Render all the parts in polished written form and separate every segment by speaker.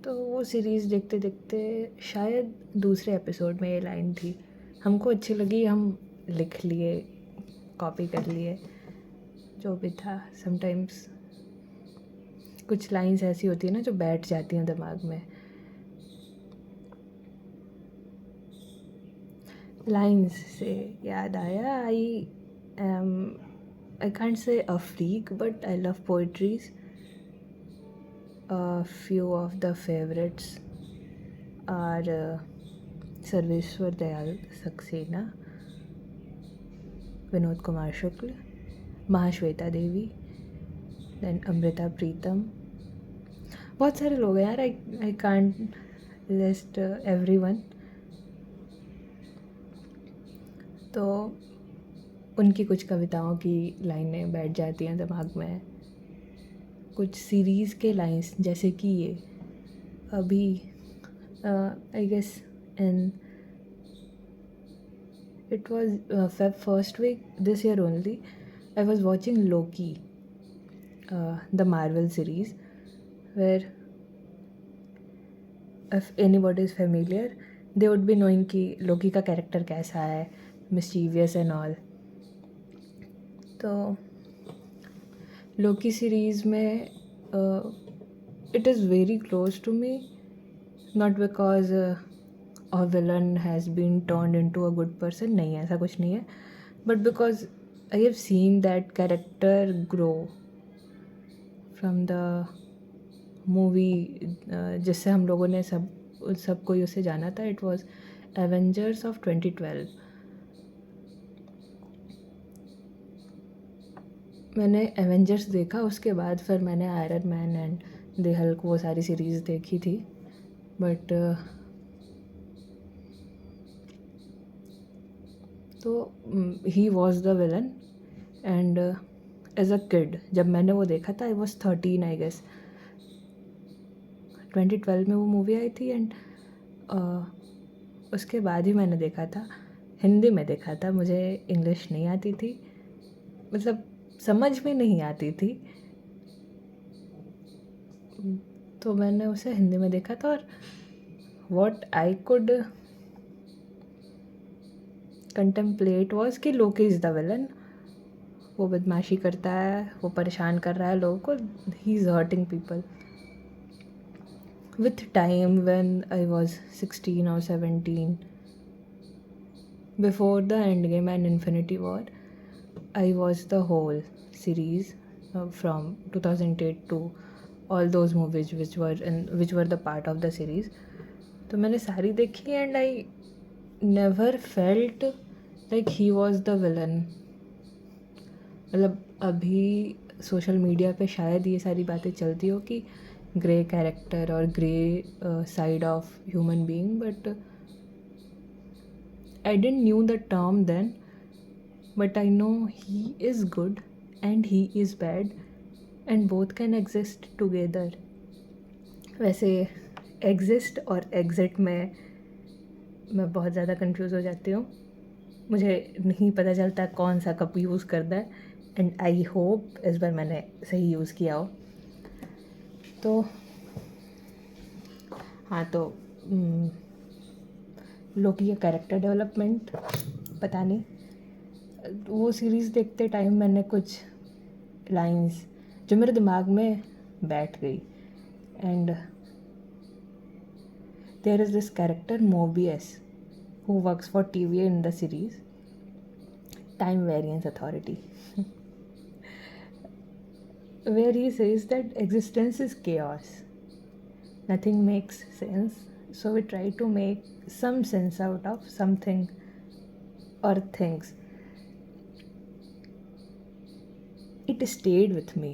Speaker 1: तो वो सीरीज़ देखते देखते शायद दूसरे एपिसोड में ये लाइन थी, हमको अच्छी लगी, हम लिख लिए, कॉपी कर लिए, जो भी था। समटाइम्स कुछ लाइंस ऐसी होती है ना जो बैठ जाती हैं दिमाग में। लाइंस से याद आया, I can't say a freak but I love poetries. A few of the favorites are Sarveshwar Dayal Saxena, Vinod Kumar Shukla, Mahasweta Devi, then Amrita Pritam. बहुत सारे लोग हैं यार, आई कांट लिस्ट एवरीवन. तो उनकी कुछ कविताओं की लाइनें बैठ जाती हैं दिमाग में. कुछ सीरीज़ के लाइंस जैसे कि ये अभी I guess in it was Feb first week this year only, I was watching Loki, the Marvel series, where if anybody is familiar they would be knowing कि Loki का कैरेक्टर कैसा है, mischievous and all. तो Loki series में it is very close to me, not because a villain has been turned into a good person, नहीं है, ऐसा कुछ नहीं है, but because I have seen that character grow from the movie जिससे हम लोगों ने सब कोई उसे जाना था. It was Avengers of 2012. मैंने एवेंजर्स देखा, उसके बाद फिर मैंने Iron Man and the Hulk वो सारी सीरीज़ देखी थी. बट तो he was the villain. And as a kid जब मैंने वो देखा था, आई वॉज 13 आई गेस. 2012 में वो मूवी आई थी. एंड उसके बाद ही मैंने देखा था, हिंदी में देखा था. मुझे इंग्लिश नहीं आती थी, मतलब समझ में नहीं आती थी, तो मैंने उसे हिंदी में देखा था. और what I could contemplate was कि लोकी इज़ द विलन. वो बदमाशी करता है, वो परेशान कर रहा है लोगों को, he is hurting people. With time when I was 16 or 17, before the end game and infinity war, I watched the whole series from 2008 to all those movies which were the part of the series. तो मैंने सारी देखी and I never felt like he was the villain. मतलब अभी social media पे शायद ये सारी बातें चलती हो कि ग्रे कैरेक्टर और grey side of human being, but I didn't knew the term then. But I know he is good and he is bad and both can exist together. वैसे exist और exit में मैं बहुत ज़्यादा confuse हो जाती हूँ. मुझे नहीं पता चलता कौन सा कब यूज़ करता है. एंड आई होप इस बार मैंने सही यूज़ किया हो. तो हाँ, तो लोकी का कैरेक्टर डेवलपमेंट पता नहीं, वो सीरीज़ देखते टाइम मैंने कुछ लाइंस जो मेरे दिमाग में बैठ गई. And there is this character Mobius who works for TVA in the series time variance authority, where he says that existence is chaos, nothing makes sense, so we try to make some sense out of something or things. It stayed with me,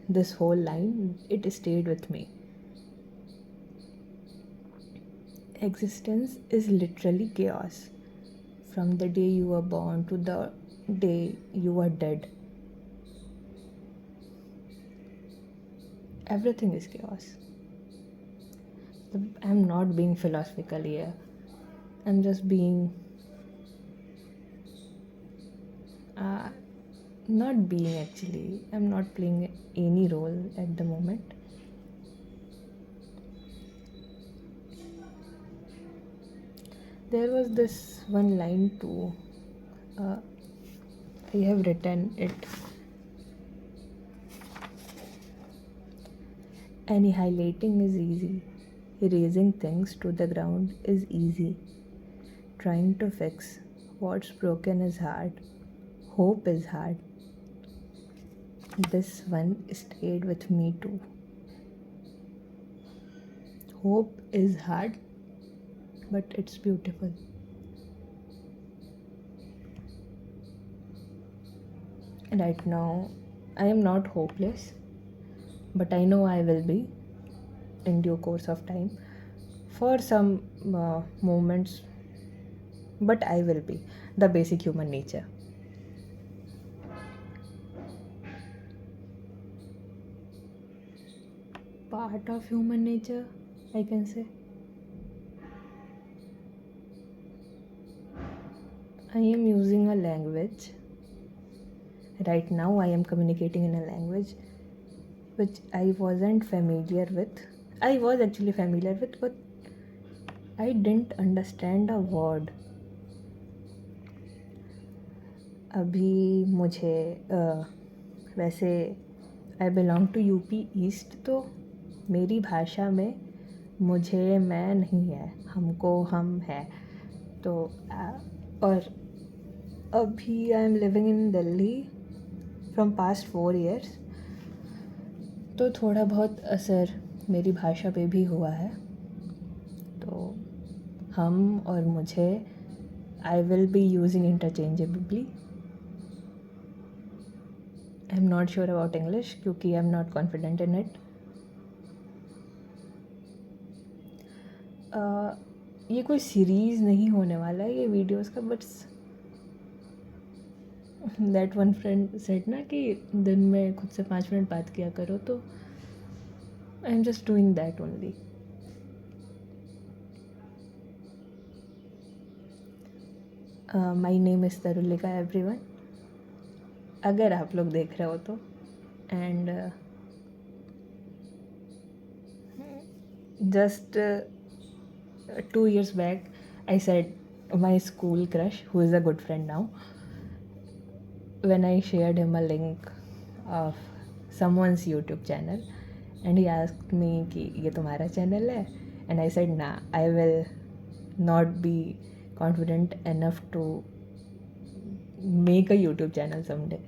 Speaker 1: this whole line, it stayed with me. Existence is literally chaos, from the day you were born to the day you are dead. Everything is chaos. I'm not being philosophical here, I'm just being not being, actually I'm not playing any role at the moment. There was this one line too. I have written it. Annihilating is easy. Erasing things to the ground is easy. Trying to fix what's broken is hard. Hope is hard. This one stayed with me too. Hope is hard, but it's beautiful. Right now, I am not hopeless, but I know I will be in due course of time for some moments, but I will be the basic human nature. Part of human nature, I can say. I am using a language. Right now, I am communicating in a language which I wasn't familiar with. I was actually familiar with, but I didn't understand a word. अभी मुझे वैसे I belong to UP east, तो मेरी भाषा में मुझे मैं नहीं है, हमको हम है। तो और अभी I am living in Delhi from past 4 years, तो थोड़ा बहुत असर मेरी भाषा पे भी हुआ है। तो हम और मुझे I will be using interchangeably. I am not sure about English क्योंकि I am not confident in it. ये कोई सीरीज़ नहीं होने वाला है ये वीडियोस का, but that one friend said ना कि दिन में खुद से 5 मिनट बात किया करो, तो I am just doing that only. My name is Tarulika everyone, अगर आप लोग देख रहे हो तो। And just 2 years back I said my school crush, who is a good friend now, when I shared him a link of someone's YouTube channel and he asked me कि ये तुम्हारा चैनल है, and I said nah, I will not be confident enough to make a YouTube channel someday.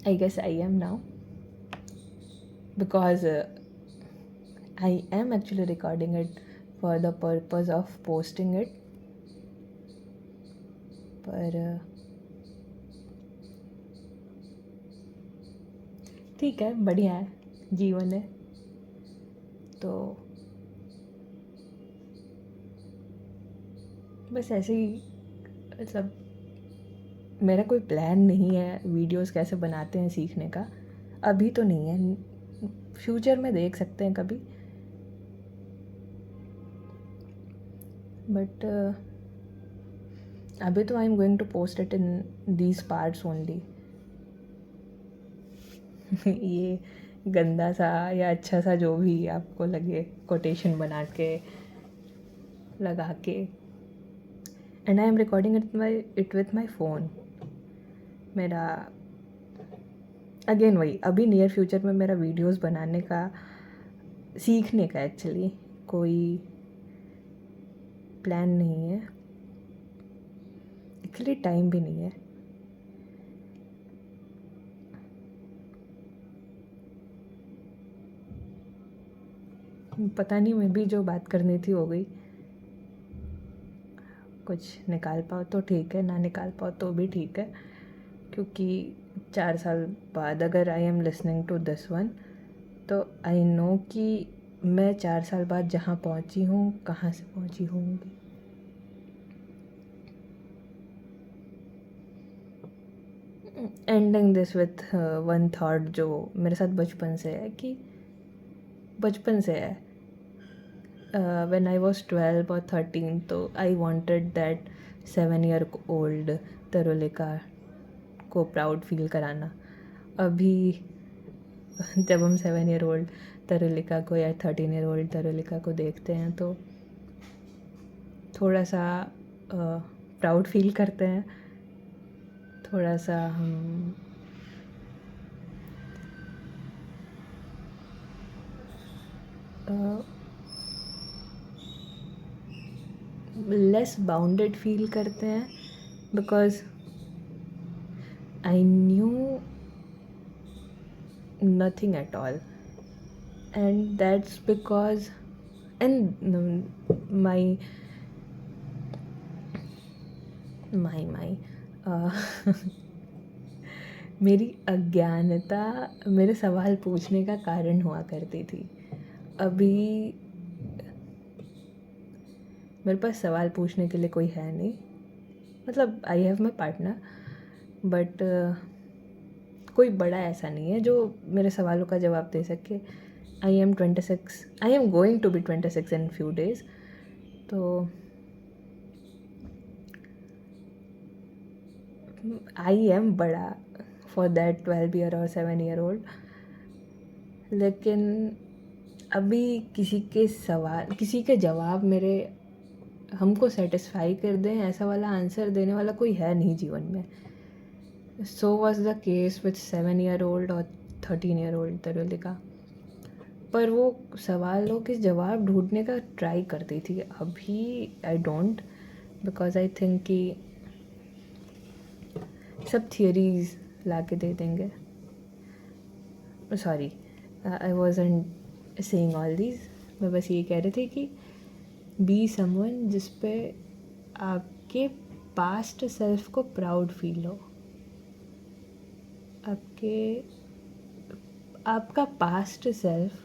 Speaker 1: I guess I am now, because I am actually recording it for the purpose of posting it, पर ठीक है, बढ़िया है, जीवन है। तो बस ऐसे ही, मतलब मेरा कोई प्लान नहीं है वीडियोस कैसे बनाते हैं सीखने का, अभी तो नहीं है, फ्यूचर में देख सकते हैं कभी। बट अभी तो I am going to post it in these parts only. ये गंदा सा या अच्छा सा जो भी आपको लगे, कोटेशन बना के लगा के, and I am recording it with my phone. मेरा अगेन वही, अभी नियर फ्यूचर में मेरा वीडियोस बनाने का, सीखने का एक्चुअली कोई प्लान नहीं है, एक्चुअली टाइम भी नहीं है। पता नहीं, मैं भी जो बात करनी थी हो गई। कुछ निकाल पाओ तो ठीक है, ना निकाल पाओ तो भी ठीक है, क्योंकि 4 साल बाद अगर I am listening to this one, तो आई नो कि मैं 4 साल बाद जहाँ पहुँची हूँ, कहाँ से पहुँची होंगी। Ending this with one thought जो मेरे साथ बचपन से है, कि बचपन से है, when I was 12 or 13, तो I wanted that 7 year old तरुलिका को प्राउड फील कराना। अभी जब हम 7 year old तरुलिका को या 13 year old तरुलिका को देखते हैं, तो थोड़ा सा प्राउड फील करते हैं, थोड़ा सा हम लेस बाउंडेड फील करते हैं, because I knew nothing at all, and that's because, and my my मेरी अज्ञानता मेरे सवाल पूछने का कारण हुआ करती थी। अभी मेरे पास सवाल पूछने के लिए कोई है नहीं, मतलब I have my partner, but कोई बड़ा ऐसा नहीं है जो मेरे सवालों का जवाब दे सके। I am 26, I am going to be 26 in few days, तो आई एम बड़ा फॉर दैट 12 ईयर और 7 ईयर ओल्ड। लेकिन अभी किसी के जवाब मेरे हमको सेटिस्फाई कर दें, ऐसा वाला आंसर देने वाला कोई है नहीं जीवन में। So was the case with 7 year old और 13 ईयर ओल्ड तरुलिका। पर वो सवालों के जवाब ढूंढने का ट्राई करती थी। अभी I don't, because I think कि सब थियरीज ला के दे देंगे। Sorry, I wasn't saying all these. मैं बस ये कह रही थी कि बी समवन जिस पे आपके पास्ट सेल्फ को प्राउड फील हो। आपका पास्ट सेल्फ,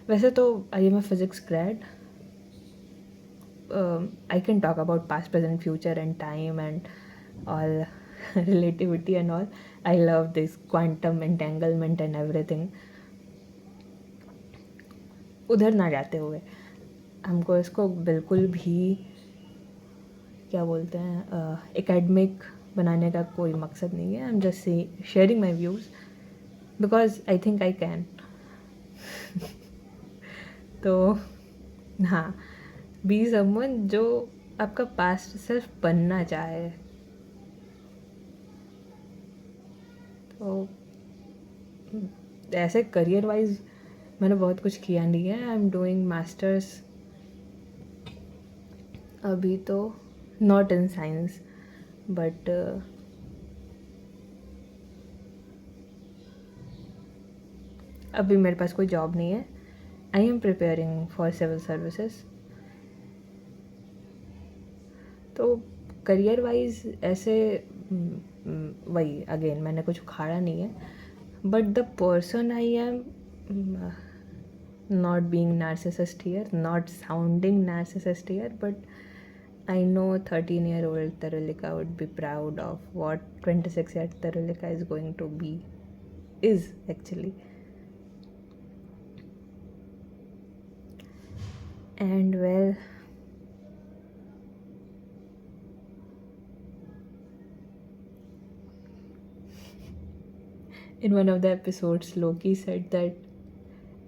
Speaker 1: वैसे तो I am a physics grade, I can talk about past, present, future and time and all relativity and all. I love this quantum entanglement and everything. उधर ना जाते हुए हमको इसको बिल्कुल भी क्या बोलते हैं एकेडमिक बनाने का कोई मकसद नहीं है। I am just sharing my views because I think I can. तो हाँ, बी समवन जो आपका पास्ट सेल्फ बनना चाहे। तो ऐसे करियर वाइज मैंने बहुत कुछ किया नहीं है। आई एम डूइंग मास्टर्स अभी तो, नॉट इन साइंस बट अभी मेरे पास कोई जॉब नहीं है। I am preparing for civil services. तो करियर वाइज ऐसे वही अगेन मैंने कुछ उखाड़ा नहीं है, but the person I am, not being narcissist here, not sounding narcissist here, but I know 13-year-old Tarulika would be proud of what 26-year Tarulika is going to be, is actually. And well, in one of the episodes, Loki said that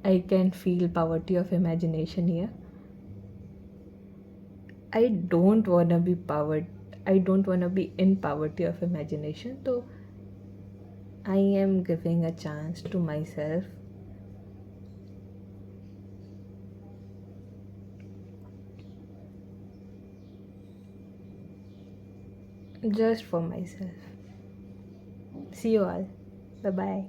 Speaker 1: I can feel poverty of imagination here. I don't wanna be powered. I don't wanna be in poverty of imagination. So I am giving a chance to myself just for myself. See you all. Bye bye.